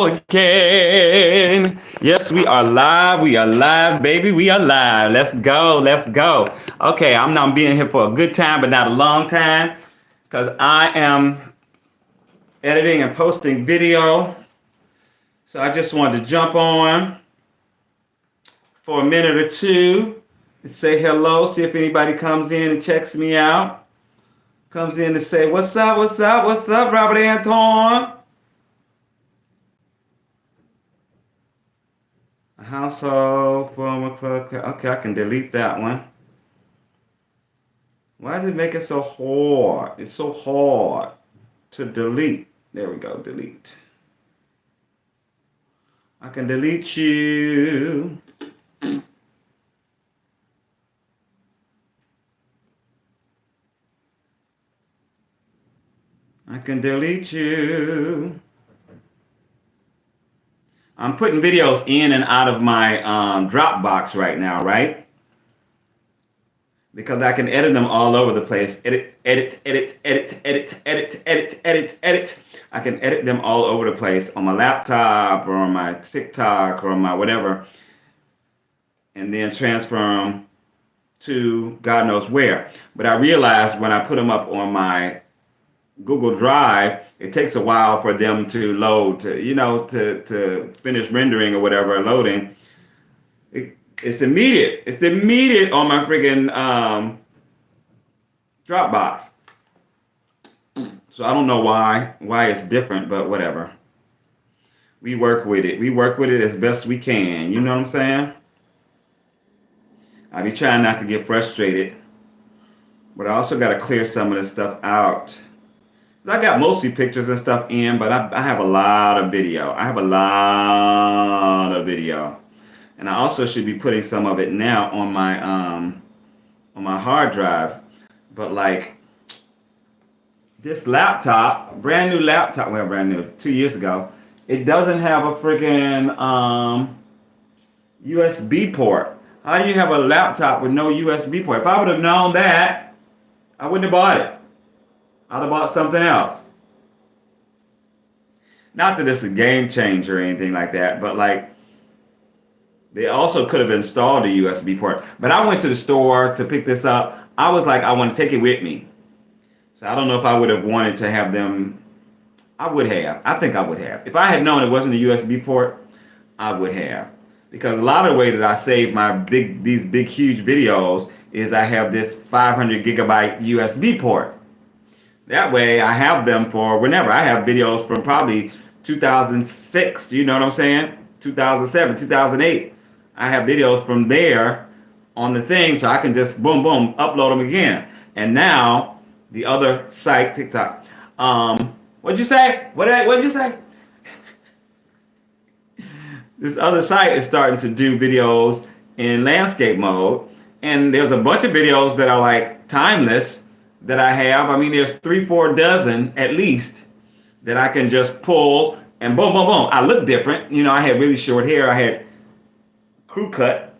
again. Yes, we are live. We are live, baby. We are live. Let's go. Let's go. Okay, I'm not being here for a good time, but not a long time, because I am editing and posting video. So I just wanted to jump on for a minute or two and say hello, see if anybody comes in and checks me out. Comes in to say, what's up, what's up, what's up, Robert Anton? Household, former club. Okay, I can delete that one. Why does it make it so hard? It's so hard to delete. There we go, delete. I can delete you. I can delete you. I'm putting videos in and out of my Dropbox right now, right? Because I can edit them all over the place. Edit, edit, edit, edit, edit, edit, edit, edit, edit. I can edit them all over the place on my laptop or on my TikTok or on my whatever. And then transfer them to God knows where. But I realized when I put them up on my Google Drive, it takes a while for them to load, to finish rendering or whatever, loading. It's immediate. It's immediate on my friggin' Dropbox. So I don't know why it's different, but whatever. We work with it. We work with it as best we can. You know what I'm saying? I be trying not to get frustrated, but I also got to clear some of this stuff out. I got mostly pictures and stuff in, but I have a lot of video. I have a lot of video. And I also should be putting some of it now on my hard drive. But like this laptop, brand new laptop, well, brand new, 2 years ago, it doesn't have a freaking USB port. How do you have a laptop with no USB port? If I would have known that, I wouldn't have bought it. I'd have bought something else. Not that it's a game changer or anything like that, but like they also could have installed a USB port. But I went to the store to pick this up. I was like, I want to take it with me. So I don't know if I would have wanted to have them. I would have. I think I would have. If I had known it wasn't a USB port, I would have. Because a lot of the way that I save these big, huge videos is I have this 500 gigabyte USB port. That way I have them for whenever. I have videos from probably 2006, you know what I'm saying? 2007, 2008. I have videos from there on the thing, so I can just boom, boom, upload them again. And now the other site, TikTok. What'd you say? What'd you say? This other site is starting to do videos in landscape mode. And there's a bunch of videos that are like timeless that I have. I mean, there's 3-4 dozen at least that I can just pull and boom, boom, boom. I look different. You know, I had really short hair. I had crew cut.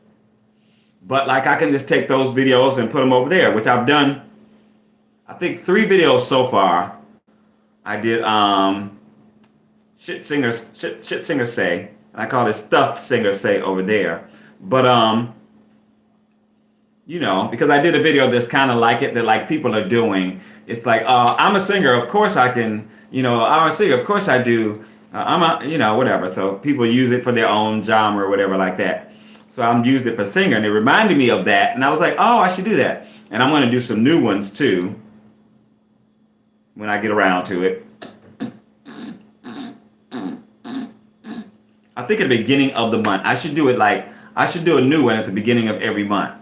But like I can just take those videos and put them over there, which I've done, I think 3 videos so far. I did shit singers say. And I call it stuff singers say over there. But you know, because I did a video that's kind of like it, that like people are doing. It's like, I'm a singer, of course I can, I'm a singer, of course I do. I'm a, whatever. So people use it for their own genre or whatever like that. So I'm used it for singer, and it reminded me of that. And I was like, oh, I should do that. And I'm going to do some new ones too when I get around to it. I think at the beginning of the month. I should do a new one at the beginning of every month.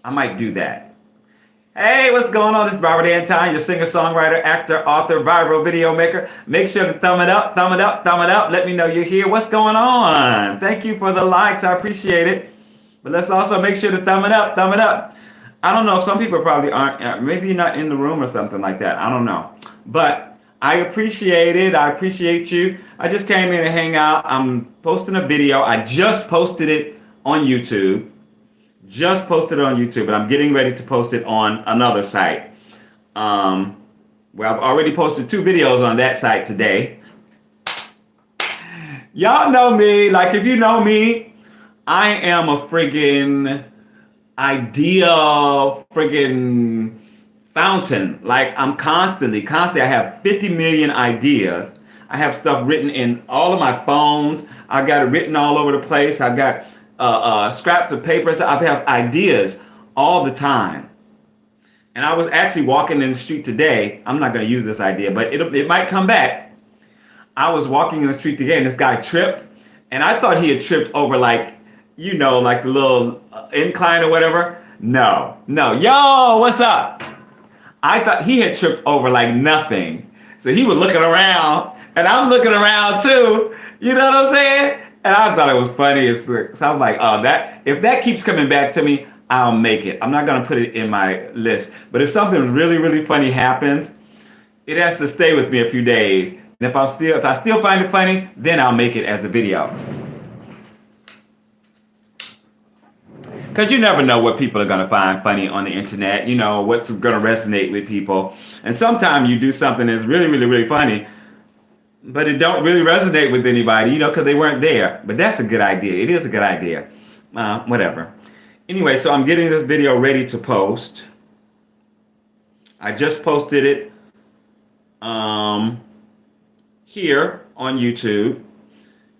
I might do that. Hey, what's going on? This is Robert Anton, your singer, songwriter, actor, author, viral video maker. Make sure to thumb it up, thumb it up, thumb it up. Let me know you're here. What's going on? Thank you for the likes. I appreciate it. But let's also make sure to thumb it up, thumb it up. I don't know. Some people probably aren't. Maybe you're not in the room or something like that. I don't know. But I appreciate it. I appreciate you. I just came in to hang out. I'm posting a video. I just posted it on YouTube. Just posted it on YouTube, but I'm getting ready to post it on another site. Well, I've already posted 2 videos on that site today. Y'all know me. Like, if you know me, I am a friggin' idea friggin' fountain. Like, I'm constantly. I have 50 million ideas. I have stuff written in all of my phones. I got it written all over the place. I got scraps of papers. I have ideas all the time. And I was actually walking in the street today. I'm not going to use this idea, but it might come back. I was walking in the street today and this guy tripped. And I thought he had tripped over like, you know, like the little incline or whatever. No. Yo, what's up? I thought he had tripped over like nothing. So he was looking around and I'm looking around too. You know what I'm saying? And I thought it was funny. So I was like, oh, if that keeps coming back to me, I'll make it. I'm not going to put it in my list. But if something really, really funny happens, it has to stay with me a few days. And if I still find it funny, then I'll make it as a video. Because you never know what people are going to find funny on the internet. You know, what's going to resonate with people. And sometimes you do something that's really, really, really funny, but it don't really resonate with anybody, you know, because they weren't there. But that's a good idea. It is a good idea. Whatever. Anyway, so I'm getting this video ready to post. I just posted it here on YouTube.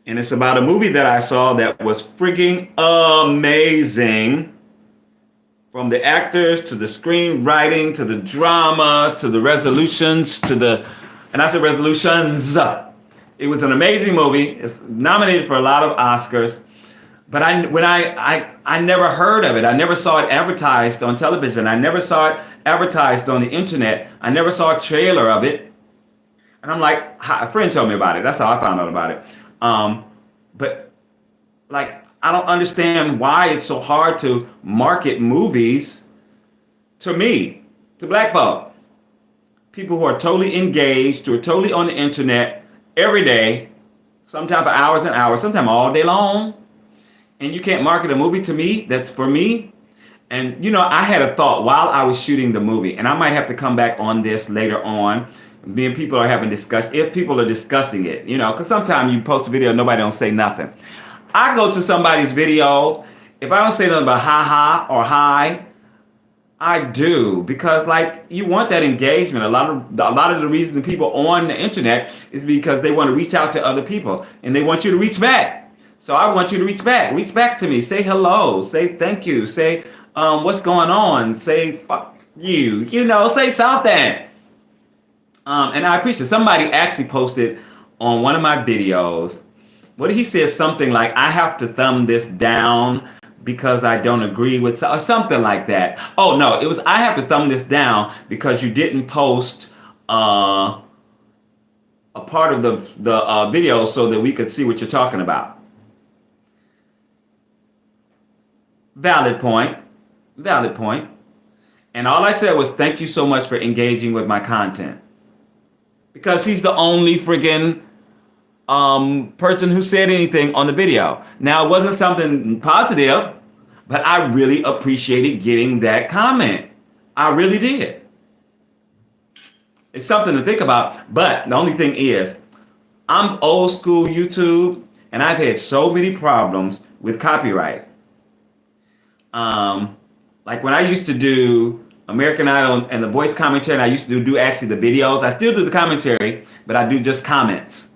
And it's about a movie that I saw that was frigging amazing. From the actors to the screenwriting to the drama to the resolutions and I said resolutions. It was an amazing movie. It's nominated for a lot of Oscars. But I never heard of it. I never saw it advertised on television. I never saw it advertised on the internet. I never saw a trailer of it. And I'm like, a friend told me about it. That's how I found out about it. But like, I don't understand why it's so hard to market movies to me, to black folk. People who are totally engaged, who are totally on the internet every day, sometimes for hours and hours, sometimes all day long. And you can't market a movie to me that's for me. And, you know, I had a thought while I was shooting the movie, and I might have to come back on this later on. Me and people are having discussion, if people are discussing it, you know, because sometimes you post a video, nobody don't say nothing. I go to somebody's video, if I don't say nothing about ha or hi, I do, because like you want that engagement. A lot of the reason the people on the internet is because they want to reach out to other people and they want you to reach back. So I want you to reach back to me, say hello, say thank you, say what's going on, say fuck you, you know, say something. And I appreciate somebody actually posted on one of my videos. What he said something like, I have to thumb this down because I don't agree with, or something like that. Oh no, it was I have to thumb this down because you didn't post a part of the video so that we could see what you're talking about. Valid point. And all I said was thank you so much for engaging with my content. Because he's the only friggin' person who said anything on the video. Now, it wasn't something positive, but I really appreciated getting that comment. I really did. It's something to think about, but the only thing is, I'm old school YouTube, and I've had so many problems with copyright. Like when I used to do American Idol and the voice commentary, and I used to do actually the videos. I still do the commentary, but I do just comments.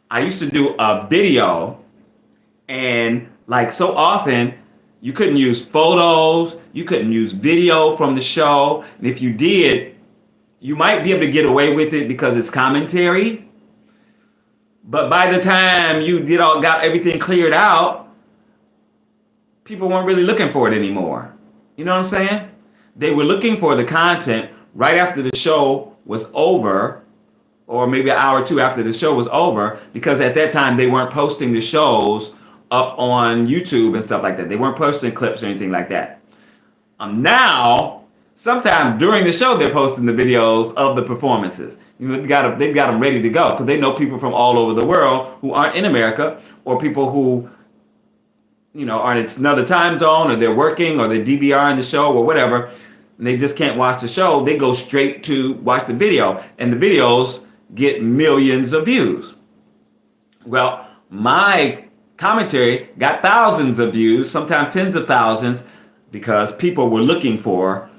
I used to do a video, and like so often, you couldn't use photos, you couldn't use video from the show, and if you did, you might be able to get away with it because it's commentary. But by the time you got everything cleared out, people weren't really looking for it anymore. You know what I'm saying? They were looking for the content right after the show was over, or maybe an hour or two after the show was over, because at that time they weren't posting the shows up on YouTube and stuff like that. They weren't posting clips or anything like that. Now, sometime during the show, they're posting the videos of the performances. You know, they've got them ready to go because they know people from all over the world who aren't in America, or people who, you know, are in another time zone, or they're working, or they're DVRing the show or whatever. and they just can't watch the show, they go straight to watch the video, and the videos get millions of views. Well, my commentary got thousands of views, sometimes tens of thousands, because people were looking for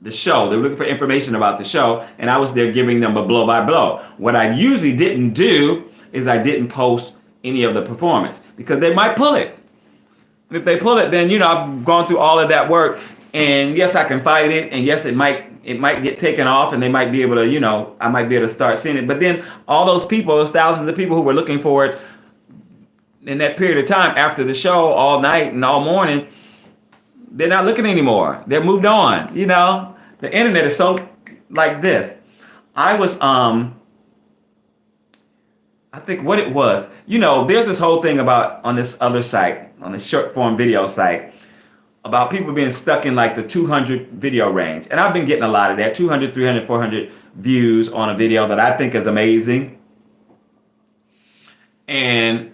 the show. They were looking for information about the show, and I was there giving them a blow by blow. What I usually didn't do is I didn't post any of the performance, because they might pull it. And if they pull it, then I've gone through all of that work, and yes, I can fight it, and yes, it might get taken off, and they might be able to, I might be able to start seeing it. But then all those people, those thousands of people who were looking for it in that period of time after the show, all night and all morning, they're not looking anymore. They're moved on. The internet is so like this. I was I think what it was, there's this whole thing about on this other site, on the short form video site, about people being stuck in like the 200 video range. And I've been getting a lot of that, 200, 300, 400 views on a video that I think is amazing. And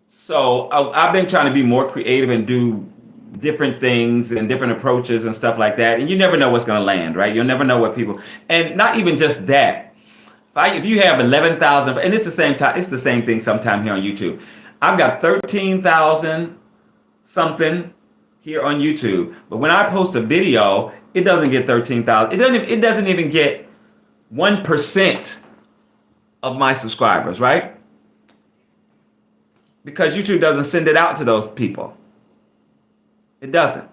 so I've been trying to be more creative and do different things and different approaches and stuff like that. And you never know what's going to land, right? You'll never know what people, and not even just that. If you have 11,000, and it's the same time, it's the same thing sometime here on YouTube. I've got 13,000 something here on YouTube. But when I post a video, it doesn't get 13,000. It doesn't even get 1% of my subscribers, right? Because YouTube doesn't send it out to those people. It doesn't.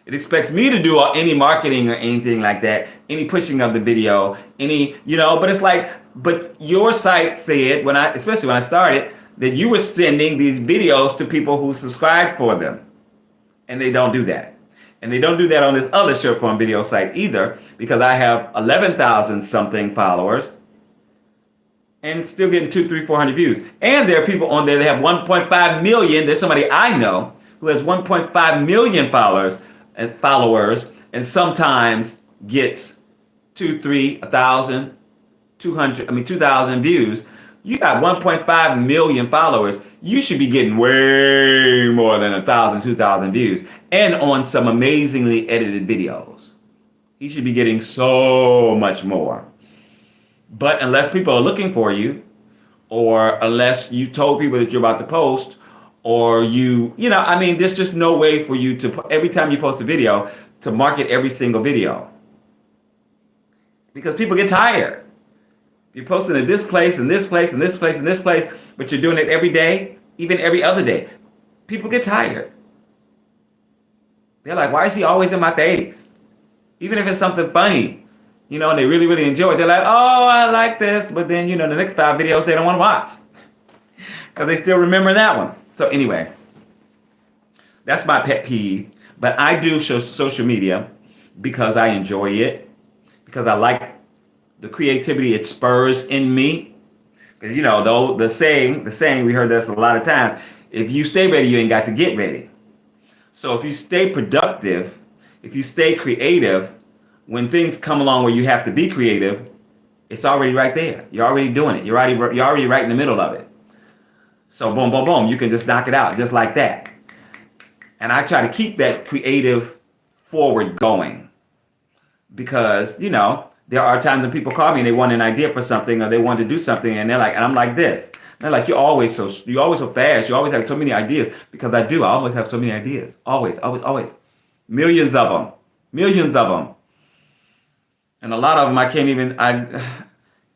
It expects me to do any marketing or anything like that, any pushing of the video, but it's like, but your site said, especially when I started, that you were sending these videos to people who subscribe for them. And they don't do that. And they don't do that on this other short form video site either, because I have 11,000 something followers and still getting 200, 300, 400 views. And there are people on there that have 1.5 million. There's somebody I know who has 1.5 million followers, and sometimes gets 2,000, 3,000, 1,000, 200, 2,000 views. You got 1.5 million followers. You should be getting way more than 1,000, 2,000 views, and on some amazingly edited videos. He should be getting so much more. But unless people are looking for you, or unless you told people that you're about to post, or there's just no way for you to, every time you post a video, to market every single video. Because people get tired. You're posting at this place, and this place, and this place, and this place, but you're doing it every day, even every other day. People get tired. They're like, why is he always in my face? Even if it's something funny, and they really, really enjoy it. They're like, oh, I like this. But then, the next 5 videos they don't want to watch, because they still remember that one. So anyway, that's my pet peeve. But I do social media because I enjoy it, because I like the creativity it spurs in me. Because though the saying, we heard this a lot of times, if you stay ready, you ain't got to get ready. So if you stay productive, if you stay creative, when things come along where you have to be creative, it's already right there. You're already doing it. You're already right in the middle of it. So boom, boom, boom, you can just knock it out just like that. And I try to keep that creative forward going, because, there are times when people call me and they want an idea for something, or they want to do something, and I'm like this. And they're like, you're always so fast. You always have so many ideas. Because I do. I always have so many ideas. Always, always, always. Millions of them. And a lot of them I can't even,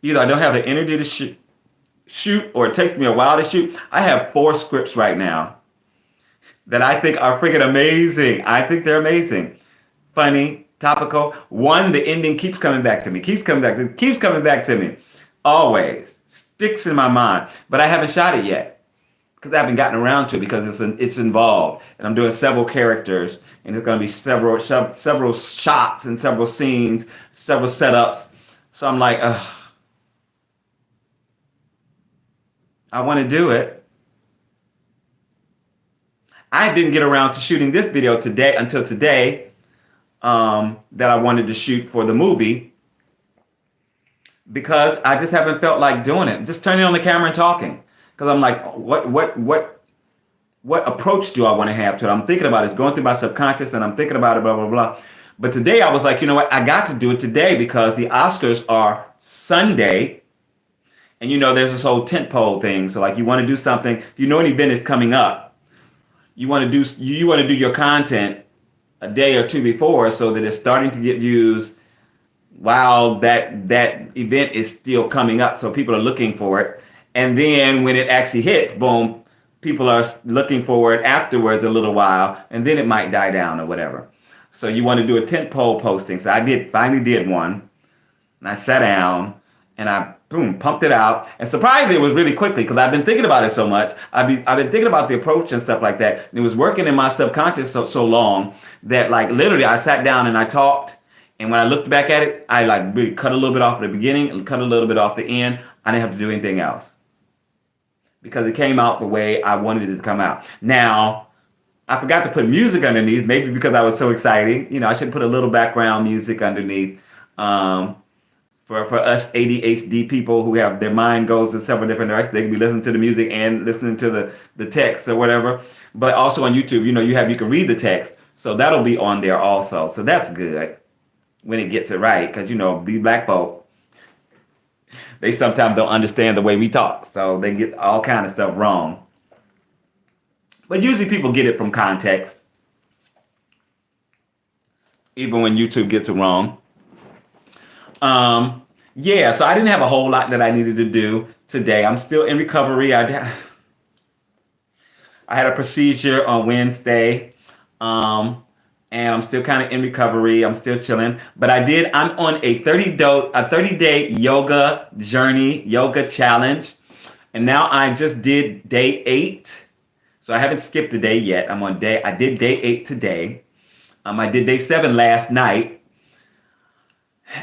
either I don't have the energy to shoot, or it takes me a while to shoot. I have 4 scripts right now that I think are freaking amazing. I think they're amazing. Funny, topical. One, the ending keeps coming back to me. Keeps coming back to me. Always. Sticks in my mind. But I haven't shot it yet, because I haven't gotten around to it, because it's involved. And I'm doing several characters, and it's going to be several shots and several scenes, several setups. So I'm like, I want to do it. I didn't get around to shooting this video until today, that I wanted to shoot for the movie, because I just haven't felt like doing it. Just turning on the camera and talking. Because I'm like, what approach do I want to have to it? I'm thinking about it. It's going through my subconscious, and I'm thinking about it, blah, blah, blah. But today I was like, you know what? I got to do it today because the Oscars are Sunday. And there's this whole tentpole thing. So like you want to do something, if you know an event is coming up, you want to do your content a day or two before so that it's starting to get views while that event is still coming up. So people are looking for it. And then when it actually hits, boom, people are looking for it afterwards a little while, and then it might die down or whatever. So you want to do a tentpole posting. So I finally did one, and I sat down and I boom pumped it out, and surprisingly it was really quickly because I've been thinking about it so much. I've been thinking about the approach and stuff like that. And it was working in my subconscious so long that like literally I sat down and I talked, and when I looked back at it, I like really cut a little bit off at the beginning and cut a little bit off the end. I didn't have to do anything else because it came out the way I wanted it to come out. Now, I forgot to put music underneath, maybe because I was so excited. I should put a little background music underneath. For us ADHD people who have their mind goes in several different directions, they can be listening to the music and listening to the text or whatever. But also on YouTube, you can read the text, so that'll be on there also. So that's good when it gets it right, because these black folk, they sometimes don't understand the way we talk, so they get all kind of stuff wrong. But usually people get it from context, even when YouTube gets it wrong. Yeah, so I didn't have a whole lot that I needed to do today. I'm still in recovery. I had a procedure on Wednesday, and I'm still kind of in recovery. I'm still chilling, but I'm on a 30-day yoga journey, yoga challenge, and now I just did day 8. So I haven't skipped a day yet. I did day 8 today. I did day 7 last night.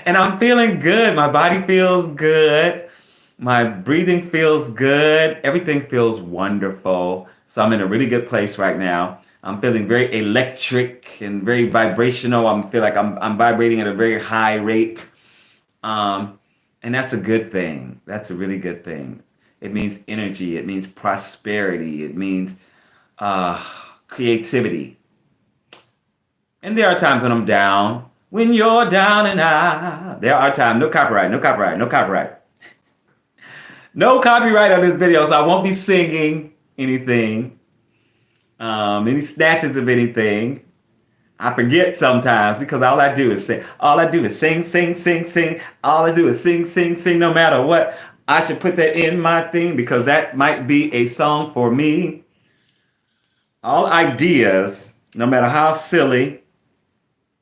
And I'm feeling good. My body feels good. My breathing feels good. Everything feels wonderful. So I'm in a really good place right now. I'm feeling very electric and very vibrational. I feel like I'm vibrating at a very high rate. And that's a good thing. That's a really good thing. It means energy. It means prosperity. It means creativity. And there are times when I'm down. When you're down and out. There are times. No copyright. No copyright. No copyright. No copyright on this video, so I won't be singing anything. Any snatches of anything. I forget sometimes because all I do is sing. All I do is sing, sing, sing, sing. All I do is sing, sing, sing, no matter what. I should put that in my thing because that might be a song for me. All ideas, no matter how silly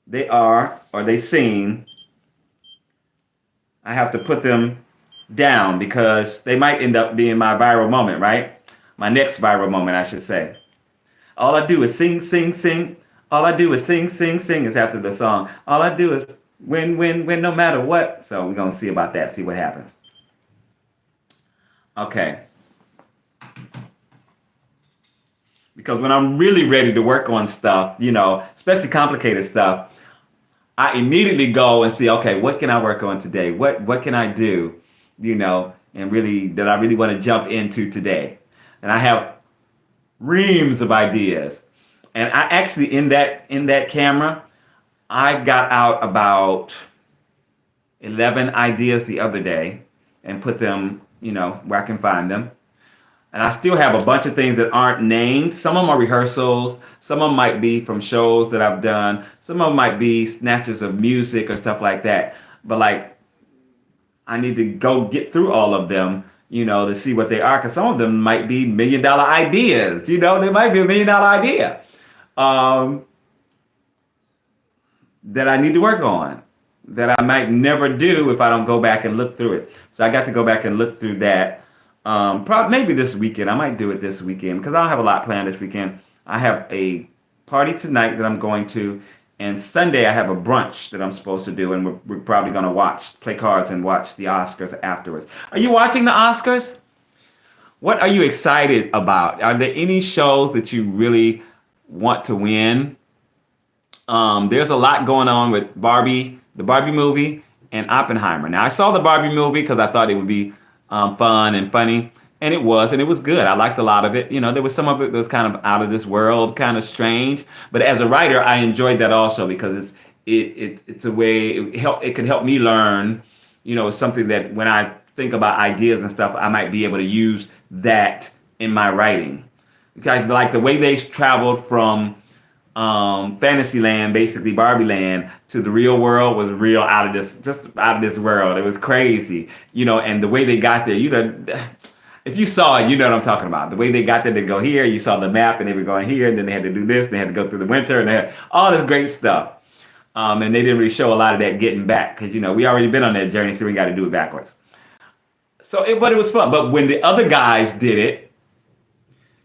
they are or they seem, I have to put them down because they might end up being my viral moment, right? My next viral moment, I should say. All I do is sing, sing, sing. All I do is sing, sing, sing is after the song. All I do is win, win, win, no matter what. So we're going to see about that, see what happens. Okay. Because when I'm really ready to work on stuff, especially complicated stuff, I immediately go and see, okay, what can I work on today? What can I do, and really that I really want to jump into today? And I have reams of ideas. And I actually in that camera, I got out about 11 ideas the other day and put them, where I can find them. And I still have a bunch of things that aren't named. Some of them are rehearsals. Some of them might be from shows that I've done. Some of them might be snatches of music or stuff like that. But I need to go get through all of them, to see what they are. Because some of them might be $1 million ideas. They might be $1 million idea that I need to work on. That I might never do if I don't go back and look through it. So I got to go back and look through that. Maybe this weekend. I might do it this weekend because I don't have a lot planned this weekend. I have a party tonight that I'm going to, and Sunday I have a brunch that I'm supposed to do, and we're probably going to play cards and watch the Oscars afterwards. Are you watching the Oscars? What are you excited about? Are there any shows that you really want to win? There's a lot going on with Barbie, the Barbie movie, and Oppenheimer. Now, I saw the Barbie movie because I thought it would be fun and funny, and it was good. I liked a lot of it. There was some of it that was kind of out of this world, kind of strange. But as a writer, I enjoyed that also because it's a way it can help me learn, something that when I think about ideas and stuff, I might be able to use that in my writing. Like the way they traveled from Fantasyland, basically Barbie Land, to the real world was real just out of this world. It was crazy, and the way they got there, if you saw it, you know what I'm talking about. The way they got there, they go here, you saw the map, and they were going here, and then they had to do this, they had to go through the winter, and they had all this great stuff. And they didn't really show a lot of that getting back, because, we already been on that journey, so we got to do it backwards. But it was fun. But when the other guys did it,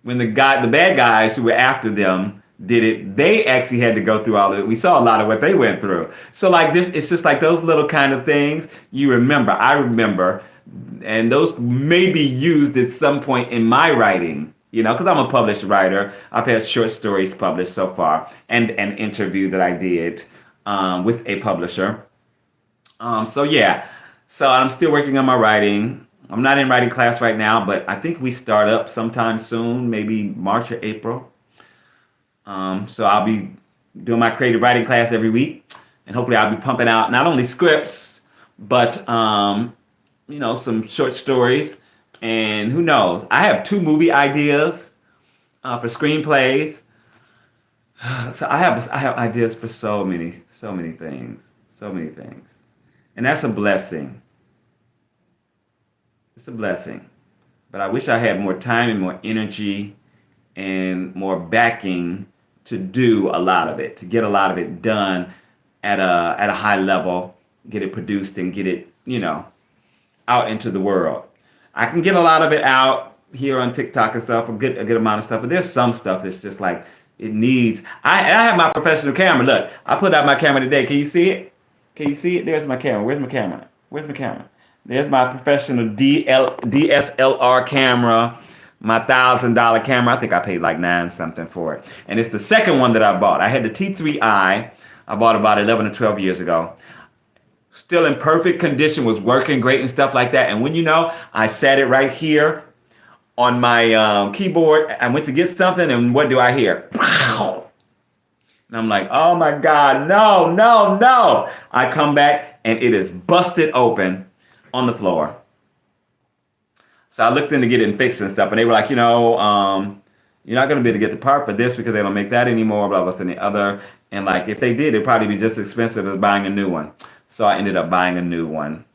when the bad guys who were after them did it, they actually had to go through all of it. We saw a lot of what they went through. So like this, it's just like those little kind of things you remember. I remember, and those may be used at some point in my writing, because I'm a published writer. I've had short stories published so far, and an interview that I did with a publisher. So yeah, so I'm still working on my writing. I'm not in writing class right now, but I think we start up sometime soon, maybe March or April. So I'll be doing my creative writing class every week, and hopefully I'll be pumping out not only scripts, but some short stories. And who knows? I have 2 movie ideas for screenplays. So I have ideas for so many things, and that's a blessing. It's a blessing, but I wish I had more time and more energy and more backing to do a lot of it, to get a lot of it done at a high level, get it produced and get it, out into the world. I can get a lot of it out here on TikTok and stuff, a good amount of stuff, but there's some stuff that's just like it needs. I have my professional camera. Look, I put out my camera today. Can you see it? There's my camera. Where's my camera? There's my professional DSLR camera, my $1,000 camera. I think I paid like $9 something for it. And it's the second one that I bought. I had the T3i. I bought about 11 or 12 years ago. Still in perfect condition, was working great and stuff like that. And when I sat it right here on my keyboard. I went to get something, and what do I hear? And I'm like, oh my God, no. I come back, and it is busted open on the floor. So I looked in to get it and fix it and stuff, and they were like, you're not going to be able to get the part for this because they don't make that anymore, blah, blah, blah, and the other. And like, if they did, it'd probably be just as expensive as buying a new one. So I ended up buying a new one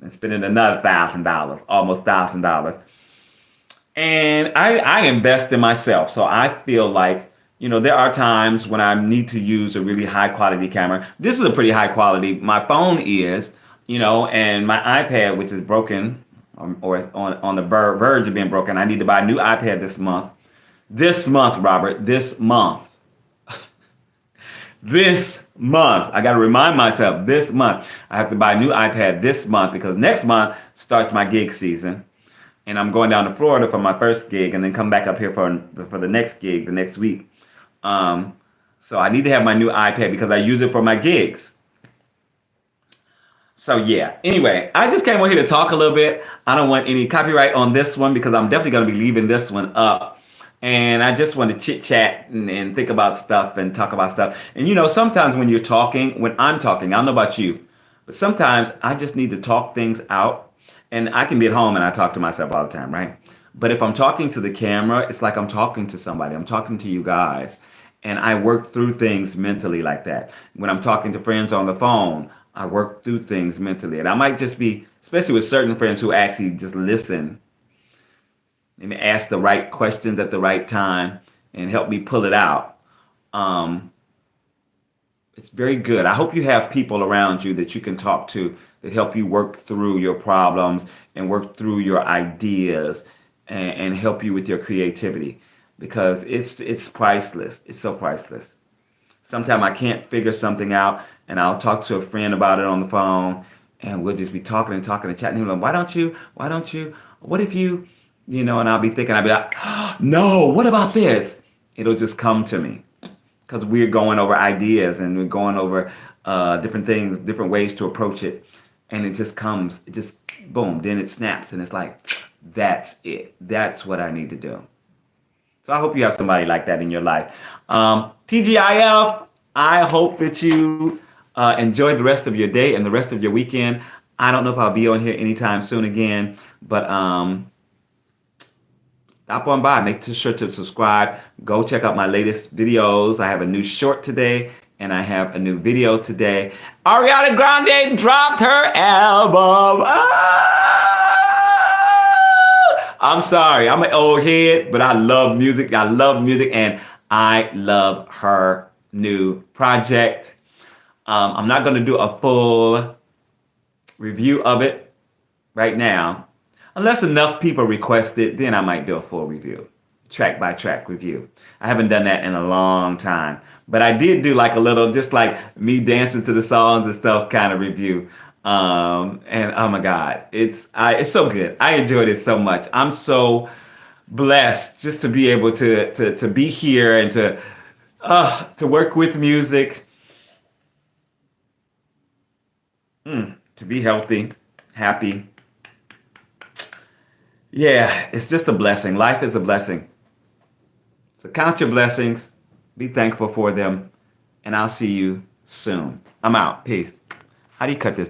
and spending another $1,000, almost $1,000. And I invest in myself. So I feel like, there are times when I need to use a really high quality camera. This is a pretty high quality. My phone is, and my iPad, which is broken, or on the verge of being broken. I need to buy a new iPad this month. This month, Robert, this month. This month. I got to remind myself, this month. I have to buy a new iPad this month because next month starts my gig season. And I'm going down to Florida for my first gig and then come back up here for the next gig the next week. So I need to have my new iPad because I use it for my gigs. So yeah, anyway, I just came over here to talk a little bit. I don't want any copyright on this one because I'm definitely going to be leaving this one up. And I just want to chit chat and think about stuff and talk about stuff. And sometimes when I'm talking, I don't know about you, but sometimes I just need to talk things out. And I can be at home and I talk to myself all the time, right? But if I'm talking to the camera, it's like I'm talking to somebody. I'm talking to you guys. And I work through things mentally like that. When I'm talking to friends on the phone, I work through things mentally. And I might just be, especially with certain friends who actually just listen and ask the right questions at the right time and help me pull it out. It's very good. I hope you have people around you that you can talk to that help you work through your problems and work through your ideas and help you with your creativity, because it's priceless. It's so priceless. Sometimes I can't figure something out and I'll talk to a friend about it on the phone and we'll just be talking and chatting. He'll be like, why don't you, what if you, and I'll be like, oh, no, what about this? It'll just come to me because we're going over ideas and we're going over different things, different ways to approach it. And it just comes, boom, then it snaps and it's like, that's it. That's what I need to do. So I hope you have somebody like that in your life. TGIF, I hope that you Enjoy the rest of your day and the rest of your weekend. I don't know if I'll be on here anytime soon again, but stop on by. Make sure to subscribe. Go check out my latest videos. I have a new short today, and I have a new video today. Ariana Grande dropped her album. I'm sorry, I'm an old head, but I love music. I love music, and I love her new project. I'm not going to do a full review of it right now. Unless enough people request it, then I might do a full review, track by track review. I haven't done that in a long time. But I did do like a little, just like me dancing to the songs and stuff kind of review. And oh my God, it's so good. I enjoyed it so much. I'm so blessed just to be able to be here and to work with music, to be healthy, happy. Yeah, it's just a blessing. Life is a blessing. So count your blessings, be thankful for them, and I'll see you soon. I'm out. Peace. How do you cut this?